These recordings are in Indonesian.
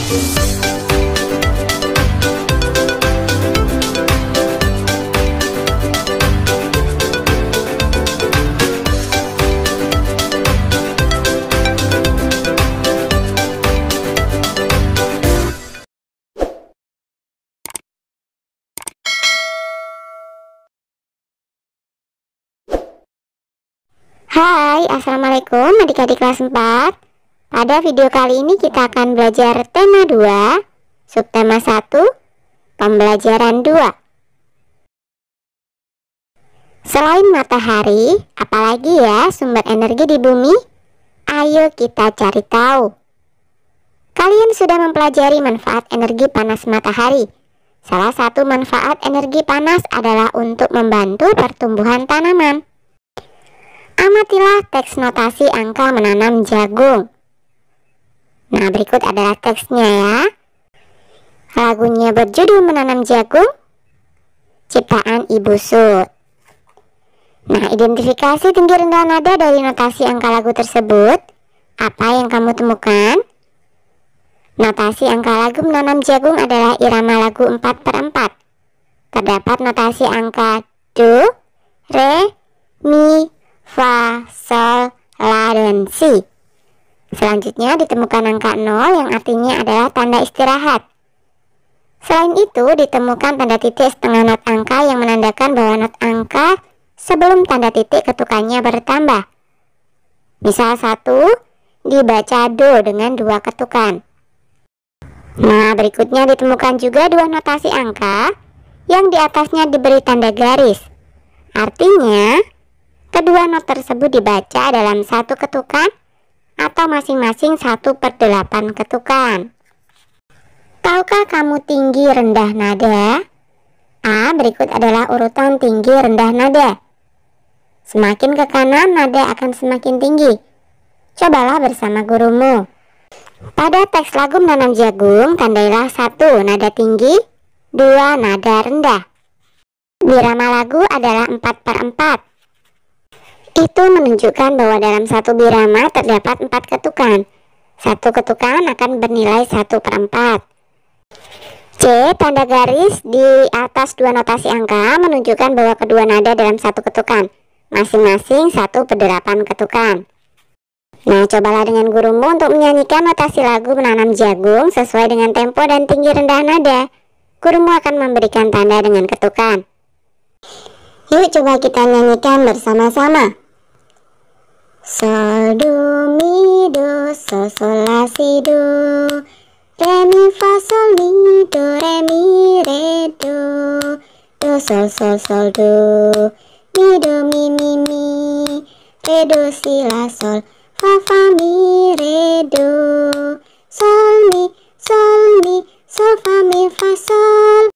Hai, assalamualaikum adik-adik kelas 4. Pada video kali ini kita akan belajar tema 2, subtema 1, pembelajaran 2. Selain matahari, apalagi ya sumber energi di bumi? Ayo kita cari tahu. Kalian sudah mempelajari manfaat energi panas matahari. Salah satu manfaat energi panas adalah untuk membantu pertumbuhan tanaman. Amatilah teks notasi angka menanam jagung. Nah, berikut adalah teksnya ya. Lagunya berjudul Menanam Jagung, ciptaan Ibu Sud. Nah, identifikasi tinggi rendah nada dari notasi angka lagu tersebut. Apa yang kamu temukan? Notasi angka lagu Menanam Jagung adalah irama lagu 4/4. Terdapat notasi angka do, re, mi, fa, sol, la, dan si. Selanjutnya ditemukan angka 0 yang artinya adalah tanda istirahat. Selain itu ditemukan tanda titik setengah not angka yang menandakan bahwa not angka sebelum tanda titik ketukannya bertambah. Misal 1 dibaca do dengan 2 ketukan. Nah, berikutnya ditemukan juga dua notasi angka yang di atasnya diberi tanda garis. Artinya kedua not tersebut dibaca dalam 1 ketukan atau masing-masing 1/8 ketukan. Tahukah kamu tinggi rendah nada? A. Berikut adalah urutan tinggi rendah nada. Semakin ke kanan nada akan semakin tinggi. Cobalah bersama gurumu. Pada teks lagu Menanam Jagung, tandailah 1 nada tinggi, 2 nada rendah. Birama lagu adalah 4/4. Itu menunjukkan bahwa dalam satu birama terdapat 4 ketukan. 1 ketukan akan bernilai 1/4. C. Tanda garis di atas dua notasi angka menunjukkan bahwa kedua nada dalam 1 ketukan, masing-masing 1/8 ketukan. Nah, cobalah dengan gurumu untuk menyanyikan notasi lagu Menanam Jagung sesuai dengan tempo dan tinggi rendah nada. Gurumu akan memberikan tanda dengan ketukan. Yuk coba kita nyanyikan bersama-sama. Sol, do, mi, do, sol, sol, la, si, do, re, mi, fa, sol, mi, do, re, mi, re, do, sol, sol, sol, do, mi, do, mi, re, do, si, la, sol, fa, fa, mi, re, do, sol, mi, sol, fa, mi, fa, sol,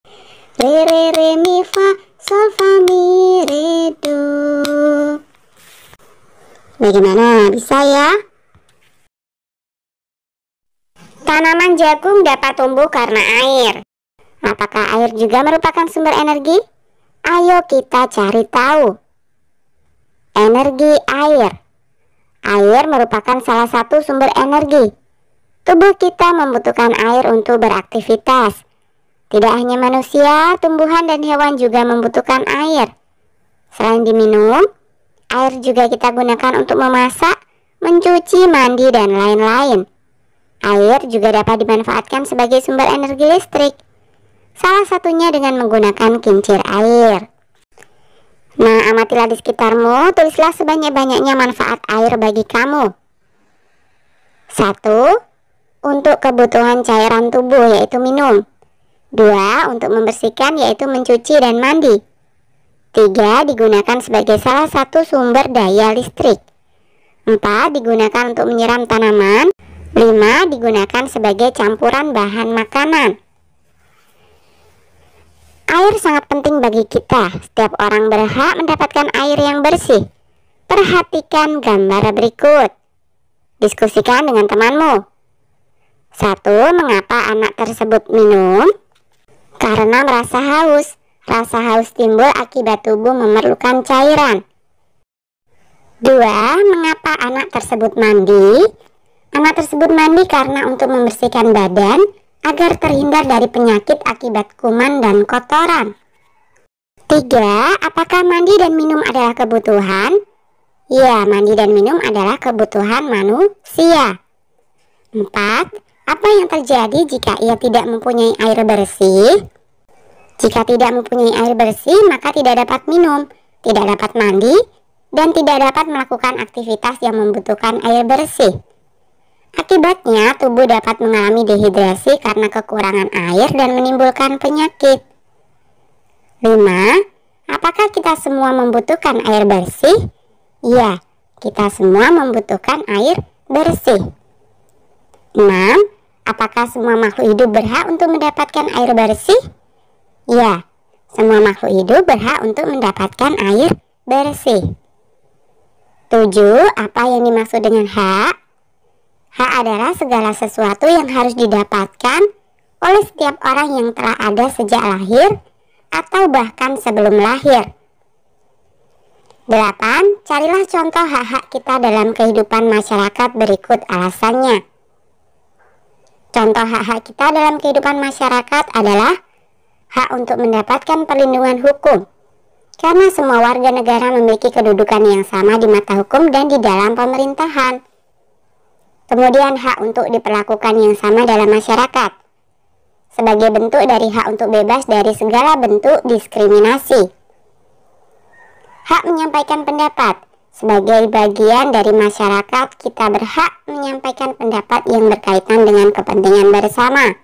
re, mi, fa, sol, fa, mi, re, do. Bagaimana? Bisa ya? Tanaman jagung dapat tumbuh karena air. Apakah air juga merupakan sumber energi? Ayo kita cari tahu. Energi air. Air merupakan salah satu sumber energi. Tubuh kita membutuhkan air untuk beraktivitas. Tidak hanya manusia, tumbuhan dan hewan juga membutuhkan air. Selain diminum, air juga kita gunakan untuk memasak, mencuci, mandi, dan lain-lain. Air juga dapat dimanfaatkan sebagai sumber energi listrik. Salah satunya dengan menggunakan kincir air. Nah, amatilah di sekitarmu, tulislah sebanyak-banyaknya manfaat air bagi kamu. 1. Untuk kebutuhan cairan tubuh, yaitu minum. 2. Untuk membersihkan, yaitu mencuci dan mandi. 3. Digunakan sebagai salah satu sumber daya listrik. 4. Digunakan untuk menyiram tanaman. 5. Digunakan sebagai campuran bahan makanan. Air sangat penting bagi kita. Setiap orang berhak mendapatkan air yang bersih. Perhatikan gambar berikut. Diskusikan dengan temanmu. 1. Mengapa anak tersebut minum? Karena merasa haus. Rasa haus timbul akibat tubuh memerlukan cairan. 2. Mengapa anak tersebut mandi? Anak tersebut mandi karena untuk membersihkan badan agar terhindar dari penyakit akibat kuman dan kotoran. 3. Apakah mandi dan minum adalah kebutuhan? Ya, mandi dan minum adalah kebutuhan manusia. 4. Apa yang terjadi jika ia tidak mempunyai air bersih? Jika tidak mempunyai air bersih, maka tidak dapat minum, tidak dapat mandi, dan tidak dapat melakukan aktivitas yang membutuhkan air bersih. Akibatnya, tubuh dapat mengalami dehidrasi karena kekurangan air dan menimbulkan penyakit. 5. Apakah kita semua membutuhkan air bersih? Ya, kita semua membutuhkan air bersih. 6. Apakah semua makhluk hidup berhak untuk mendapatkan air bersih? Ya, semua makhluk hidup berhak untuk mendapatkan air bersih. 7. Apa yang dimaksud dengan hak? Hak adalah segala sesuatu yang harus didapatkan oleh setiap orang yang telah ada sejak lahir atau bahkan sebelum lahir. 8. Carilah contoh hak-hak kita dalam kehidupan masyarakat berikut alasannya. Contoh hak-hak kita dalam kehidupan masyarakat adalah hak untuk mendapatkan perlindungan hukum, karena semua warga negara memiliki kedudukan yang sama di mata hukum dan di dalam pemerintahan. Kemudian hak untuk diperlakukan yang sama dalam masyarakat, sebagai bentuk dari hak untuk bebas dari segala bentuk diskriminasi. Hak menyampaikan pendapat. Sebagai bagian dari masyarakat, kita berhak menyampaikan pendapat yang berkaitan dengan kepentingan bersama.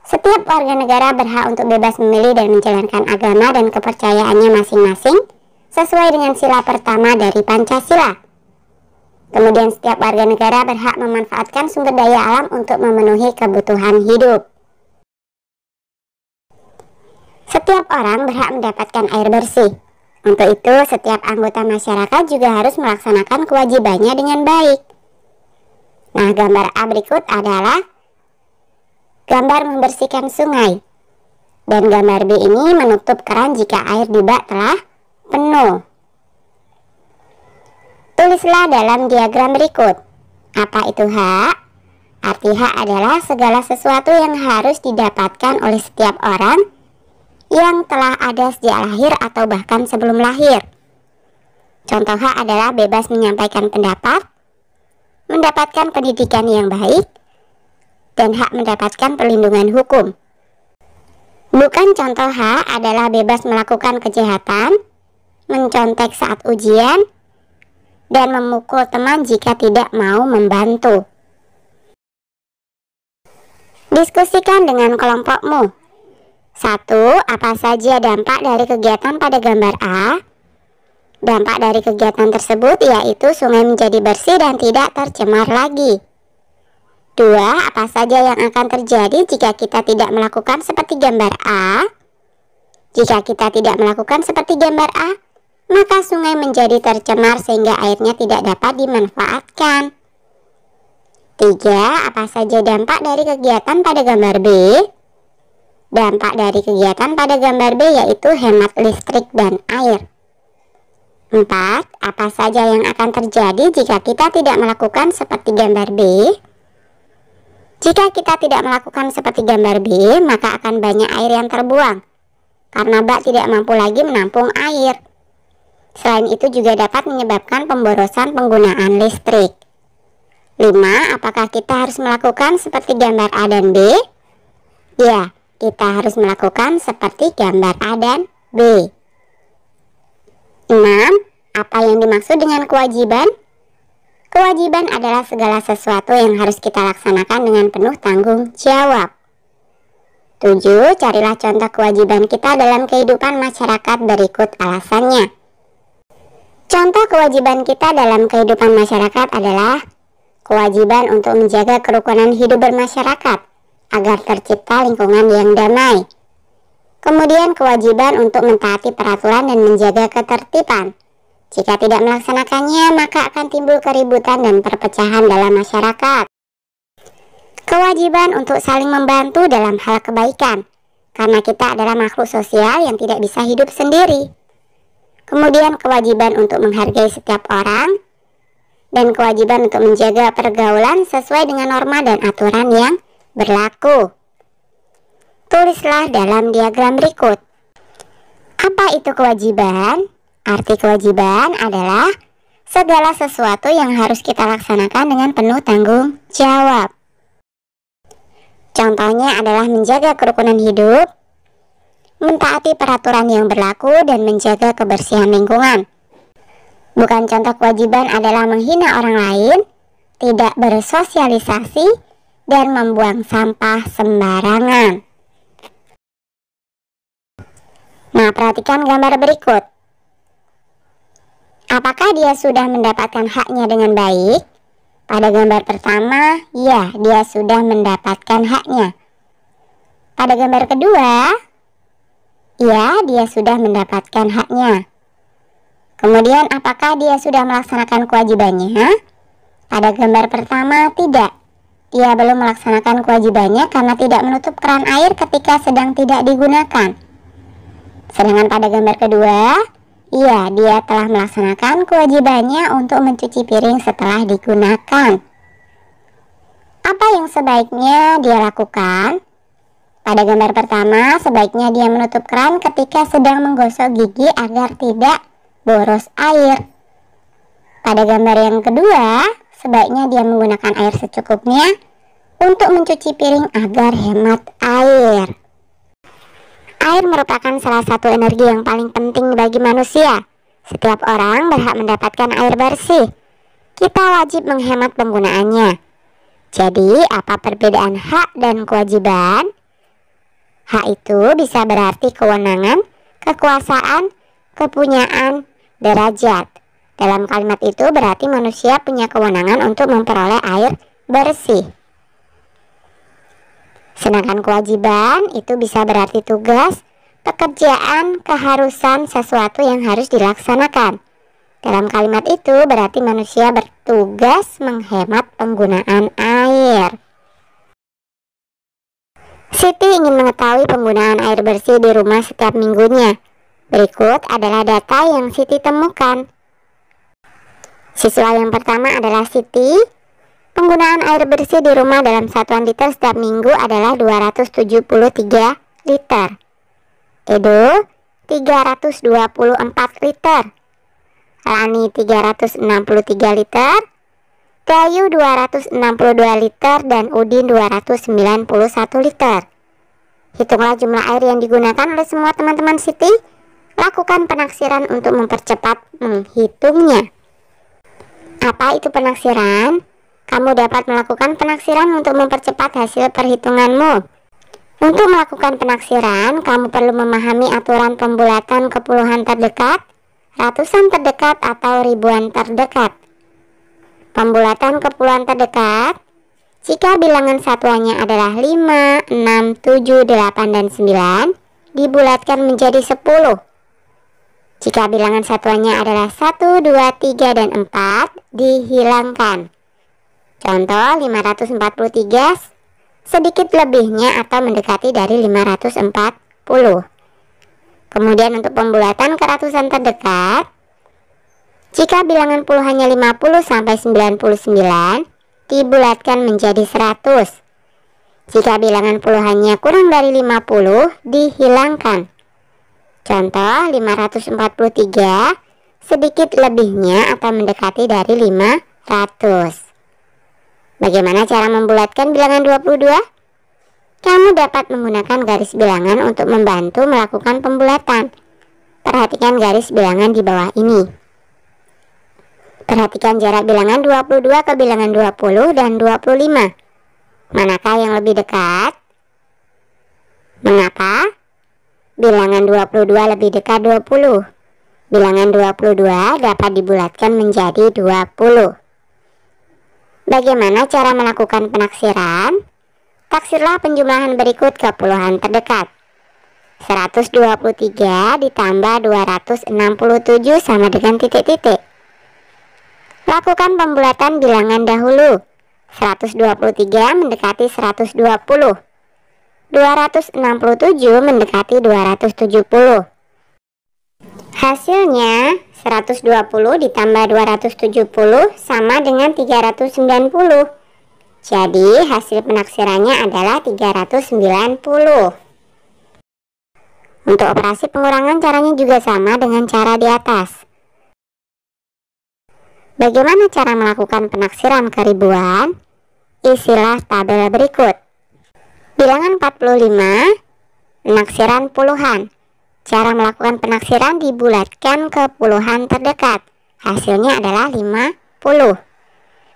Setiap warga negara berhak untuk bebas memilih dan menjalankan agama dan kepercayaannya masing-masing sesuai dengan sila pertama dari Pancasila. Kemudian setiap warga negara berhak memanfaatkan sumber daya alam untuk memenuhi kebutuhan hidup. Setiap orang berhak mendapatkan air bersih. Untuk itu, setiap anggota masyarakat juga harus melaksanakan kewajibannya dengan baik. Nah, gambar A berikut adalah gambar membersihkan sungai. Dan gambar B ini menutup keran jika air di bak telah penuh. Tulislah dalam diagram berikut. Apa itu hak? Arti hak adalah segala sesuatu yang harus didapatkan oleh setiap orang yang telah ada sejak lahir atau bahkan sebelum lahir. Contoh hak adalah bebas menyampaikan pendapat, mendapatkan pendidikan yang baik, dan hak mendapatkan perlindungan hukum. Bukan contoh hak adalah bebas melakukan kejahatan, mencontek saat ujian, dan memukul teman jika tidak mau membantu. Diskusikan dengan kelompokmu. 1. Apa saja dampak dari kegiatan pada gambar A? Dampak dari kegiatan tersebut yaitu sungai menjadi bersih dan tidak tercemar lagi. 2. Apa saja yang akan terjadi jika kita tidak melakukan seperti gambar A? Jika kita tidak melakukan seperti gambar A, maka sungai menjadi tercemar sehingga airnya tidak dapat dimanfaatkan. 3. Apa saja dampak dari kegiatan pada gambar B? Dampak dari kegiatan pada gambar B yaitu hemat listrik dan air. 4. Apa saja yang akan terjadi jika kita tidak melakukan seperti gambar B? Jika kita tidak melakukan seperti gambar B, maka akan banyak air yang terbuang, karena bak tidak mampu lagi menampung air. Selain itu juga dapat menyebabkan pemborosan penggunaan listrik. 5. Apakah kita harus melakukan seperti gambar A dan B? Ya, kita harus melakukan seperti gambar A dan B. 6. Apa yang dimaksud dengan kewajiban? Kewajiban adalah segala sesuatu yang harus kita laksanakan dengan penuh tanggung jawab. 7. Carilah contoh kewajiban kita dalam kehidupan masyarakat berikut alasannya. Contoh kewajiban kita dalam kehidupan masyarakat adalah kewajiban untuk menjaga kerukunan hidup bermasyarakat agar tercipta lingkungan yang damai. Kemudian kewajiban untuk mentaati peraturan dan menjaga ketertiban. Jika tidak melaksanakannya, maka akan timbul keributan dan perpecahan dalam masyarakat. Kewajiban untuk saling membantu dalam hal kebaikan, karena kita adalah makhluk sosial yang tidak bisa hidup sendiri. Kemudian kewajiban untuk menghargai setiap orang, dan kewajiban untuk menjaga pergaulan sesuai dengan norma dan aturan yang berlaku. Tulislah dalam diagram berikut. Apa itu kewajiban? Arti kewajiban adalah segala sesuatu yang harus kita laksanakan dengan penuh tanggung jawab. Contohnya adalah menjaga kerukunan hidup, mentaati peraturan yang berlaku, dan menjaga kebersihan lingkungan. Bukan contoh kewajiban adalah menghina orang lain, tidak bersosialisasi, dan membuang sampah sembarangan. Nah, perhatikan gambar berikut. Apakah dia sudah mendapatkan haknya dengan baik? Pada gambar pertama, ya, dia sudah mendapatkan haknya. Pada gambar kedua, ya, dia sudah mendapatkan haknya. Kemudian, apakah dia sudah melaksanakan kewajibannya? Pada gambar pertama, tidak. Dia belum melaksanakan kewajibannya karena tidak menutup keran air ketika sedang tidak digunakan. Sedangkan pada gambar kedua, iya, dia telah melaksanakan kewajibannya untuk mencuci piring setelah digunakan. Apa yang sebaiknya dia lakukan? Pada gambar pertama, sebaiknya dia menutup keran ketika sedang menggosok gigi agar tidak boros air. Pada gambar yang kedua, sebaiknya dia menggunakan air secukupnya untuk mencuci piring agar hemat air. Air merupakan salah satu energi yang paling penting bagi manusia. Setiap orang berhak mendapatkan air bersih. Kita wajib menghemat penggunaannya. Jadi, apa perbedaan hak dan kewajiban? Hak itu bisa berarti kewenangan, kekuasaan, kepunyaan, derajat. Dalam kalimat itu berarti manusia punya kewenangan untuk memperoleh air bersih. Sedangkan kewajiban itu bisa berarti tugas, pekerjaan, keharusan, sesuatu yang harus dilaksanakan. Dalam kalimat itu berarti manusia bertugas menghemat penggunaan air. Siti ingin mengetahui penggunaan air bersih di rumah setiap minggunya. Berikut adalah data yang Siti temukan. Siswa yang pertama adalah Siti. Penggunaan air bersih di rumah dalam satuan liter setiap minggu adalah 273 liter. Edo 324 liter. Rani 363 liter. Dayu 262 liter dan Udin 291 liter. Hitunglah jumlah air yang digunakan oleh semua teman-teman Siti. Lakukan penaksiran untuk mempercepat menghitungnya. Apa itu penaksiran? Kamu dapat melakukan penaksiran untuk mempercepat hasil perhitunganmu. Untuk melakukan penaksiran, kamu perlu memahami aturan pembulatan ke puluhan terdekat, ratusan terdekat, atau ribuan terdekat. Pembulatan ke puluhan terdekat, jika bilangan satuannya adalah 5, 6, 7, 8, dan 9, dibulatkan menjadi 10. Jika bilangan satuannya adalah 1, 2, 3, dan 4, dihilangkan. Contoh 543, sedikit lebihnya atau mendekati dari 540. Kemudian untuk pembulatan ke ratusan terdekat, jika bilangan puluhannya 50 sampai 99, dibulatkan menjadi 100. Jika bilangan puluhannya kurang dari 50, dihilangkan. Contoh 543, sedikit lebihnya atau mendekati dari 500. Bagaimana cara membulatkan bilangan 22? Kamu dapat menggunakan garis bilangan untuk membantu melakukan pembulatan. Perhatikan garis bilangan di bawah ini. Perhatikan jarak bilangan 22 ke bilangan 20 dan 25. Manakah yang lebih dekat? Mengapa? Bilangan 22 lebih dekat 20. Bilangan 22 dapat dibulatkan menjadi 20. Bagaimana cara melakukan penaksiran? Taksirlah penjumlahan berikut ke puluhan terdekat. 123 ditambah 267 sama dengan titik-titik. Lakukan pembulatan bilangan dahulu. 123 mendekati 120. 267 mendekati 270. Hasilnya 120 ditambah 270 sama dengan 390. Jadi hasil penaksirannya adalah 390. Untuk operasi pengurangan caranya juga sama dengan cara di atas. Bagaimana cara melakukan penaksiran keribuan? Isilah tabel berikut. Bilangan 45, penaksiran puluhan. Cara melakukan penaksiran dibulatkan ke puluhan terdekat. Hasilnya adalah 50.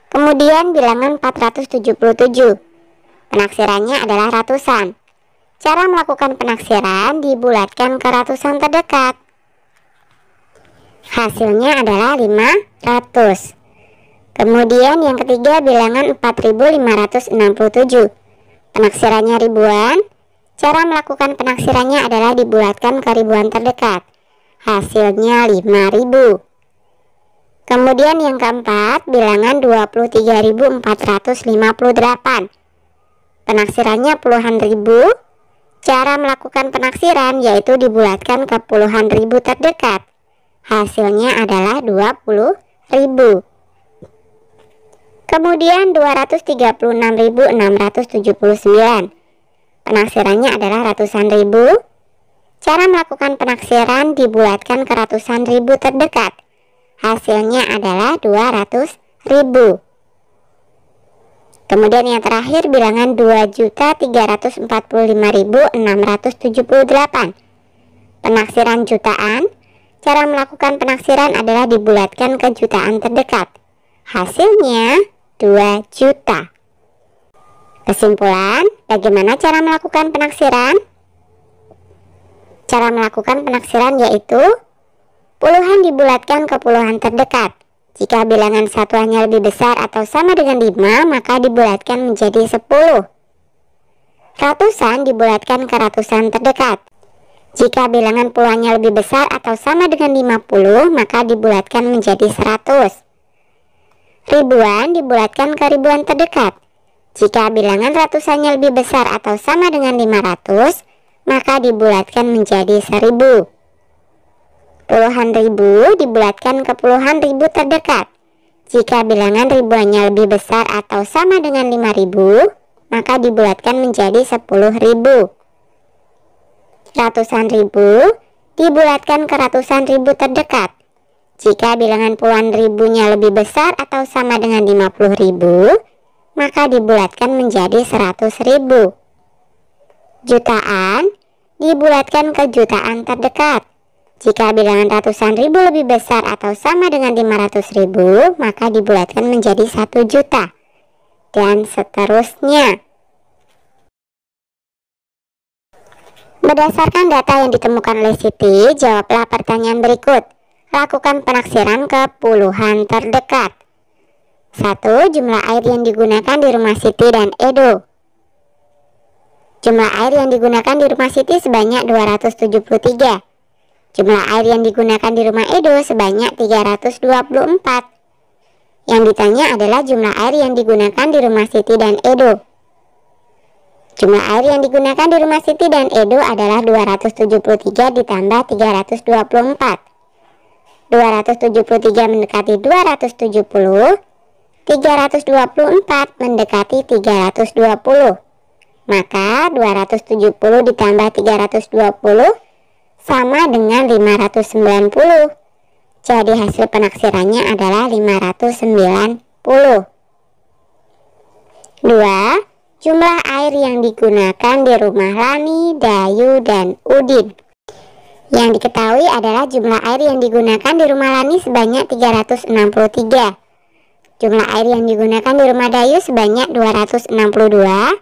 Kemudian bilangan 477. Penaksirannya adalah ratusan. Cara melakukan penaksiran dibulatkan ke ratusan terdekat. Hasilnya adalah 500. Kemudian yang ketiga bilangan 4567. Penaksirannya ribuan. Cara melakukan penaksirannya adalah dibulatkan ke ribuan terdekat. Hasilnya 5000. Kemudian yang keempat, bilangan 23.458. Penaksirannya puluhan ribu. Cara melakukan penaksiran yaitu dibulatkan ke puluhan ribu terdekat. Hasilnya adalah 20.000. Kemudian 236.679. Penaksirannya adalah ratusan ribu. Cara melakukan penaksiran dibulatkan ke ratusan ribu terdekat. Hasilnya adalah 200.000. Kemudian yang terakhir bilangan 2.345.678. Penaksiran jutaan. Cara melakukan penaksiran adalah dibulatkan ke jutaan terdekat. Hasilnya 2 juta. Kesimpulan, bagaimana cara melakukan penaksiran? Cara melakukan penaksiran yaitu puluhan dibulatkan ke puluhan terdekat. Jika bilangan satuannya lebih besar atau sama dengan 5, maka dibulatkan menjadi 10. Ratusan dibulatkan ke ratusan terdekat. Jika bilangan puluhannya lebih besar atau sama dengan 50, maka dibulatkan menjadi 100. Ribuan dibulatkan ke ribuan terdekat. Jika bilangan ratusannya lebih besar atau sama dengan 500, maka dibulatkan menjadi 1000. Puluhan ribu dibulatkan ke puluhan ribu terdekat. Jika bilangan ribuannya lebih besar atau sama dengan 5000, maka dibulatkan menjadi 10.000. Ratusan ribu dibulatkan ke ratusan ribu terdekat. Jika bilangan puluhan ribunya lebih besar atau sama dengan 50.000, maka dibulatkan menjadi 100.000. Jutaan dibulatkan ke jutaan terdekat. Jika bilangan ratusan ribu lebih besar atau sama dengan 500.000, maka dibulatkan menjadi 1 juta. Dan seterusnya. Berdasarkan data yang ditemukan oleh Siti, jawablah pertanyaan berikut. Lakukan penaksiran ke puluhan terdekat. 1. Jumlah air yang digunakan di rumah Siti dan Edo. Jumlah air yang digunakan di rumah Siti sebanyak 273. Jumlah air yang digunakan di rumah Edo sebanyak 324. Yang ditanya adalah jumlah air yang digunakan di rumah Siti dan Edo. Jumlah air yang digunakan di rumah Siti dan Edo adalah 273 ditambah 324. 273 mendekati 270. 324 mendekati 320. Maka 270 ditambah 320 sama dengan 590. Jadi hasil penaksirannya adalah 590. 2. Jumlah air yang digunakan di rumah Lani, Dayu, dan Udin. Yang diketahui adalah jumlah air yang digunakan di rumah Lani sebanyak 363. Jumlah air yang digunakan di rumah Dayu sebanyak 262.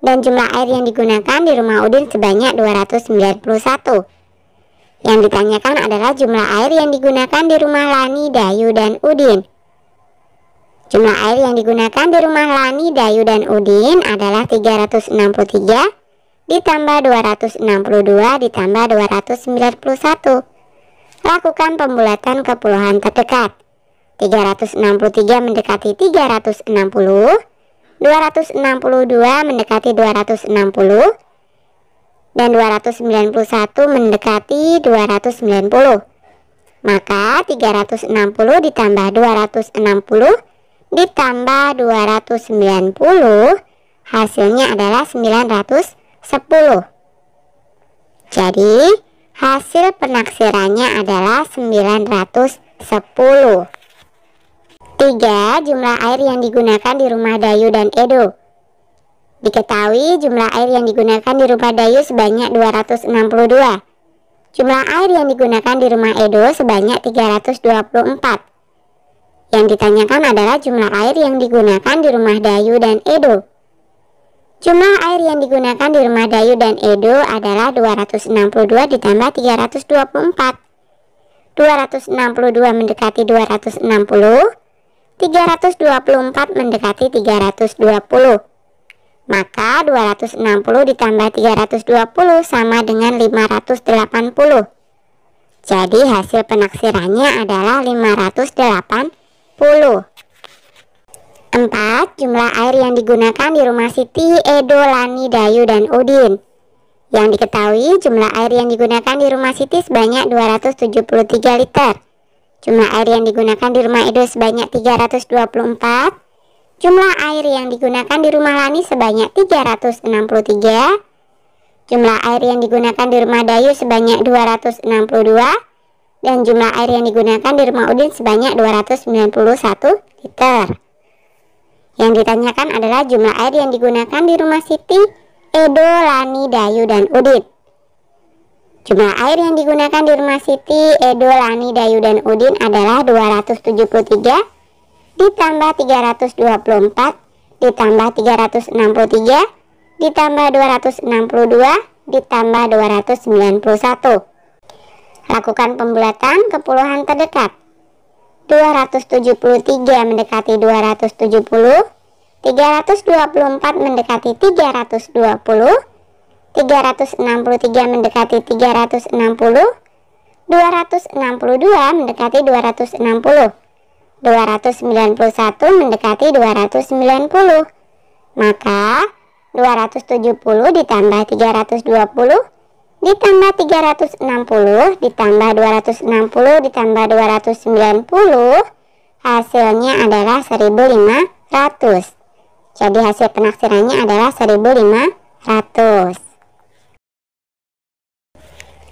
Dan jumlah air yang digunakan di rumah Udin sebanyak 291. Yang ditanyakan adalah jumlah air yang digunakan di rumah Lani, Dayu, dan Udin. Jumlah air yang digunakan di rumah Lani, Dayu, dan Udin adalah 363 ditambah 262 ditambah 291. Lakukan pembulatan ke puluhan terdekat. 363 mendekati 360, 262 mendekati 260, dan 291 mendekati 290. Maka 360 ditambah 260 ditambah 290, hasilnya adalah 910. Jadi hasil penaksirannya adalah 910. 3. Jumlah air yang digunakan di rumah Dayu dan Edo. Diketahui jumlah air yang digunakan di rumah Dayu sebanyak 262. Jumlah air yang digunakan di rumah Edo sebanyak 324. Yang ditanyakan adalah jumlah air yang digunakan di rumah Dayu dan Edo. Jumlah air yang digunakan di rumah Dayu dan Edo adalah 262 ditambah 324. 262 mendekati 260. 324 mendekati 320. Maka 260 ditambah 320 sama dengan 580. Jadi hasil penaksirannya adalah 580. 4. Jumlah air yang digunakan di rumah Siti, Edo, Lani, Dayu, dan Udin. Yang diketahui jumlah air yang digunakan di rumah Siti sebanyak 273 liter. Jumlah air yang digunakan di rumah Edo sebanyak 324. Jumlah air yang digunakan di rumah Lani sebanyak 363. Jumlah air yang digunakan di rumah Dayu sebanyak 262. Dan jumlah air yang digunakan di rumah Udin sebanyak 291 liter. Yang ditanyakan adalah jumlah air yang digunakan di rumah Siti, Edo, Lani, Dayu, dan Udin. Jumlah air yang digunakan di rumah Siti, Edo, Lani, Dayu, dan Udin adalah 273 ditambah 324 ditambah 363 ditambah 262 ditambah 291. Lakukan pembulatan ke puluhan terdekat. 273 mendekati 270, 324 mendekati 320, 363 mendekati 360, 262 mendekati 260, 291 mendekati 290. Maka 270 ditambah 320 ditambah 360 ditambah 260 ditambah 290, hasilnya adalah 1500. Jadi hasil penaksirannya adalah 1500.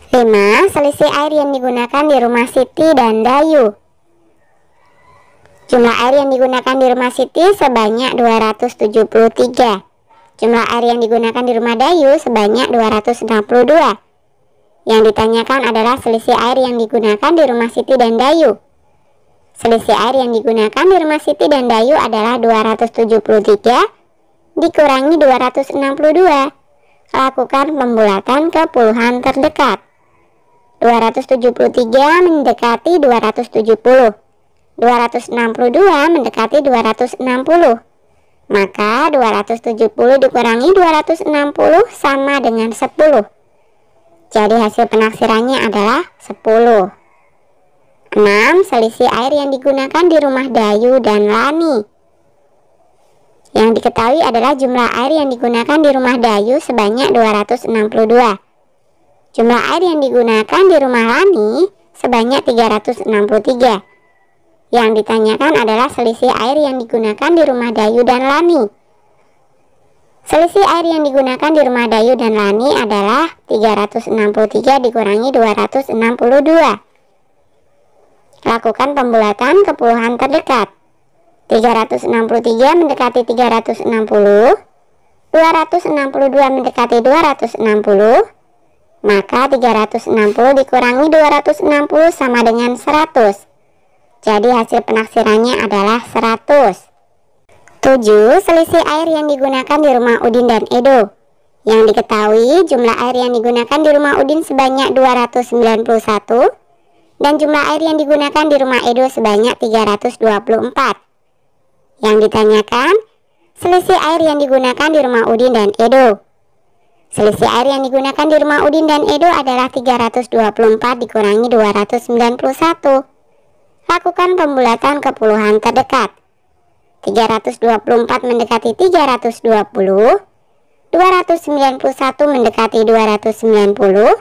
5. Selisih air yang digunakan di rumah Siti dan Dayu. Jumlah air yang digunakan di rumah Siti sebanyak 273. Jumlah air yang digunakan di rumah Dayu sebanyak 262. Yang ditanyakan adalah selisih air yang digunakan di rumah Siti dan Dayu. Selisih air yang digunakan di rumah Siti dan Dayu adalah 273 dikurangi 262. Lakukan pembulatan ke puluhan terdekat. 273 mendekati 270. 262 mendekati 260. Maka 270 dikurangi 260 sama dengan 10. Jadi hasil penaksirannya adalah 10. 6. Selisih air yang digunakan di rumah Dayu dan Lani. Yang diketahui adalah jumlah air yang digunakan di rumah Dayu sebanyak 262. Jumlah air yang digunakan di rumah Lani sebanyak 363. Yang ditanyakan adalah selisih air yang digunakan di rumah Dayu dan Lani. Selisih air yang digunakan di rumah Dayu dan Lani adalah 363 dikurangi 262. Lakukan pembulatan ke puluhan terdekat. 363 mendekati 360, 262 mendekati 260, maka 360 dikurangi 260 sama dengan 100. Jadi hasil penaksirannya adalah 100. 7. Selisih air yang digunakan di rumah Udin dan Edo. Yang diketahui jumlah air yang digunakan di rumah Udin sebanyak 291 dan jumlah air yang digunakan di rumah Edo sebanyak 324. Yang ditanyakan selisih air yang digunakan di rumah Udin dan Edo. Selisih air yang digunakan di rumah Udin dan Edo adalah 324 dikurangi 291. Lakukan pembulatan ke puluhan terdekat. 324 mendekati 320, 291 mendekati 290,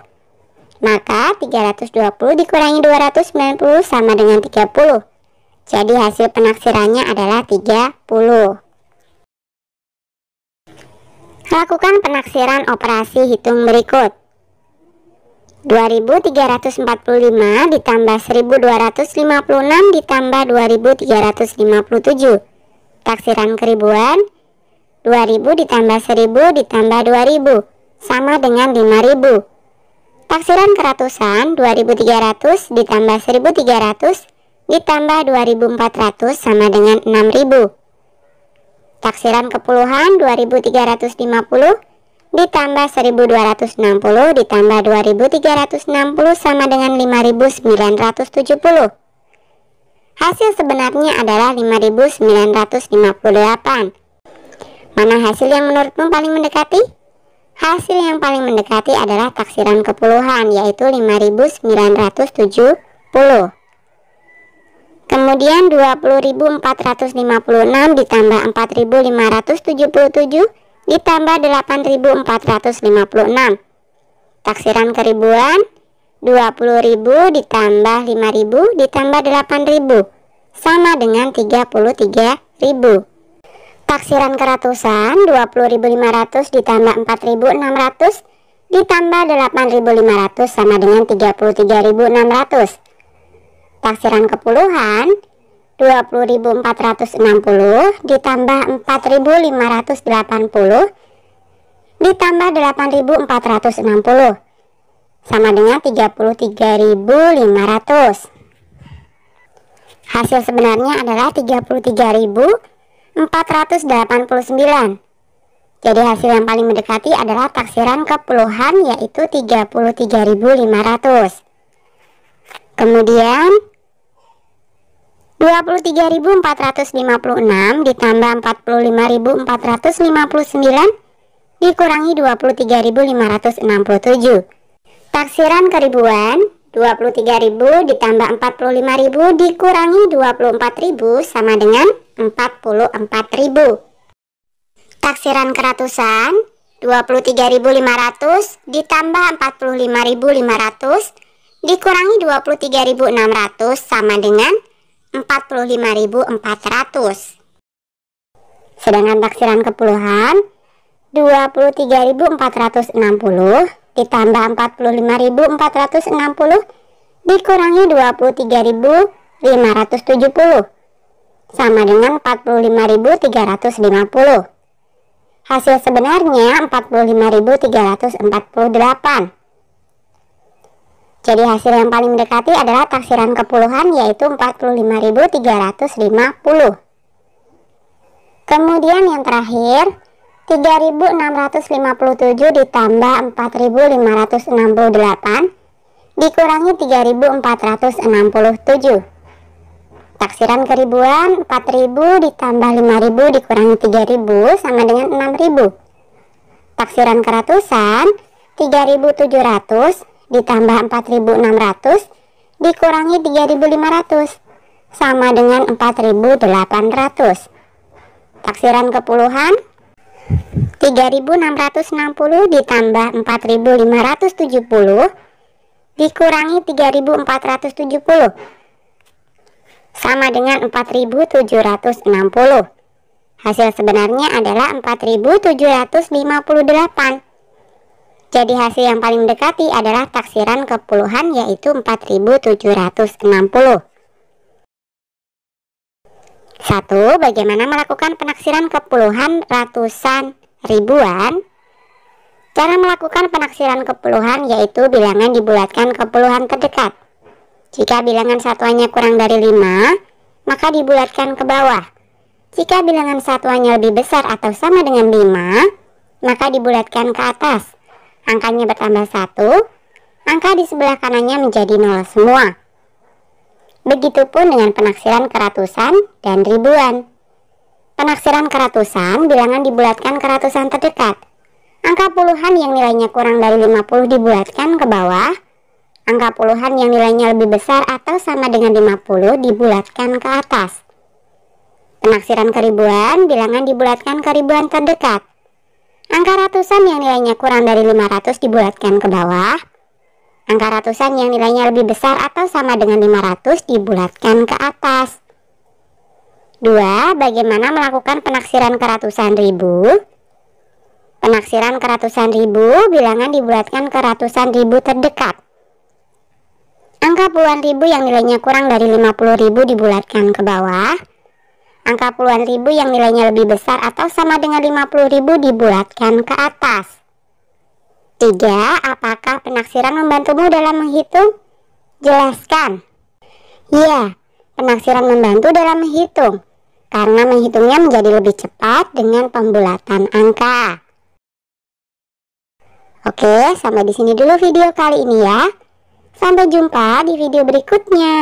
maka 320 dikurangi 290 sama dengan 30. Jadi hasil penaksirannya adalah 30. Lakukan penaksiran operasi hitung berikut. 2345 ditambah 1256 ditambah 2357. Taksiran keribuan. 2000 ditambah 1000 ditambah 2000 sama dengan 5000. Taksiran keratusan. 2300 ditambah 1300 ditambah 2400 sama dengan 6000. Taksiran kepuluhan. 2350 ditambah 1260 ditambah 2360 sama dengan 5970. Hasil sebenarnya adalah 5958. Mana hasil yang menurutmu paling mendekati? Hasil yang paling mendekati adalah taksiran kepuluhan, yaitu 5970. Kemudian 20.456 ditambah 4.577 ditambah 8.456. Taksiran keribuan. 20.000 ditambah 5.000 ditambah 8.000 sama dengan 33.000. Taksiran keratusan. 20.500 ditambah 4.600 ditambah 8.500 sama dengan 33.600. Taksiran kepuluhan. 20.460 ditambah 4.580 ditambah 8.460 sama dengan 33.500. Hasil sebenarnya adalah 33.489. Jadi hasil yang paling mendekati adalah taksiran kepuluhan, yaitu 33.500. Kemudian 23.456 ditambah 45.459 dikurangi 23.567. Taksiran keribuan. 23.000 ditambah 45.000 dikurangi 24.000 sama dengan 44.000. Taksiran keratusan. 23.500 ditambah 45.500 dikurangi 23.600 sama dengan 45.400. Sedangkan taksiran kepuluhan. 23.460 ditambah 45.460 dikurangi 23.570 sama dengan 45.350. Hasil sebenarnya 45.348. Jadi hasil yang paling mendekati adalah taksiran kepuluhan, yaitu 45.350. Kemudian yang terakhir, 3.657 ditambah 4.568 dikurangi 3.467. Taksiran keribuan. 4.000 ditambah 5.000 dikurangi 3.000 sama dengan 6.000. Taksiran keratusan. 3.700 ditambah 4.600 dikurangi 3.500 sama dengan 4.800. Taksiran kepuluhan. 3.660 ditambah 4.570 dikurangi 3.470 sama dengan 4.760. Hasil sebenarnya adalah 4.758. Jadi hasil yang paling mendekati adalah taksiran kepuluhan, yaitu 4.760. 1. Bagaimana melakukan penaksiran kepuluhan ratusan ribuan? Cara melakukan penaksiran kepuluhan yaitu bilangan dibulatkan ke puluhan terdekat. Jika bilangan satuannya kurang dari 5, maka dibulatkan ke bawah. Jika bilangan satuannya lebih besar atau sama dengan 5, maka dibulatkan ke atas. Angkanya bertambah 1, angka di sebelah kanannya menjadi 0 semua. Begitupun dengan penaksiran keratusan dan ribuan. Penaksiran keratusan, bilangan dibulatkan ke ratusan terdekat. Angka puluhan yang nilainya kurang dari 50 dibulatkan ke bawah. Angka puluhan yang nilainya lebih besar atau sama dengan 50 dibulatkan ke atas. Penaksiran keribuan, bilangan dibulatkan ke ribuan terdekat. Angka ratusan yang nilainya kurang dari 500 dibulatkan ke bawah. Angka ratusan yang nilainya lebih besar atau sama dengan 500 dibulatkan ke atas. 2. Bagaimana melakukan penaksiran ke ratusan ribu? Penaksiran ke ratusan ribu, bilangan dibulatkan ke ratusan ribu terdekat. Angka puluhan ribu yang nilainya kurang dari 50.000 dibulatkan ke bawah. Angka puluhan ribu yang nilainya lebih besar atau sama dengan 50.000 dibulatkan ke atas. 3. Apakah penaksiran membantumu dalam menghitung? Jelaskan. Ya, penaksiran membantu dalam menghitung, karena menghitungnya menjadi lebih cepat dengan pembulatan angka. Oke, sampai di sini dulu video kali ini ya. Sampai jumpa di video berikutnya.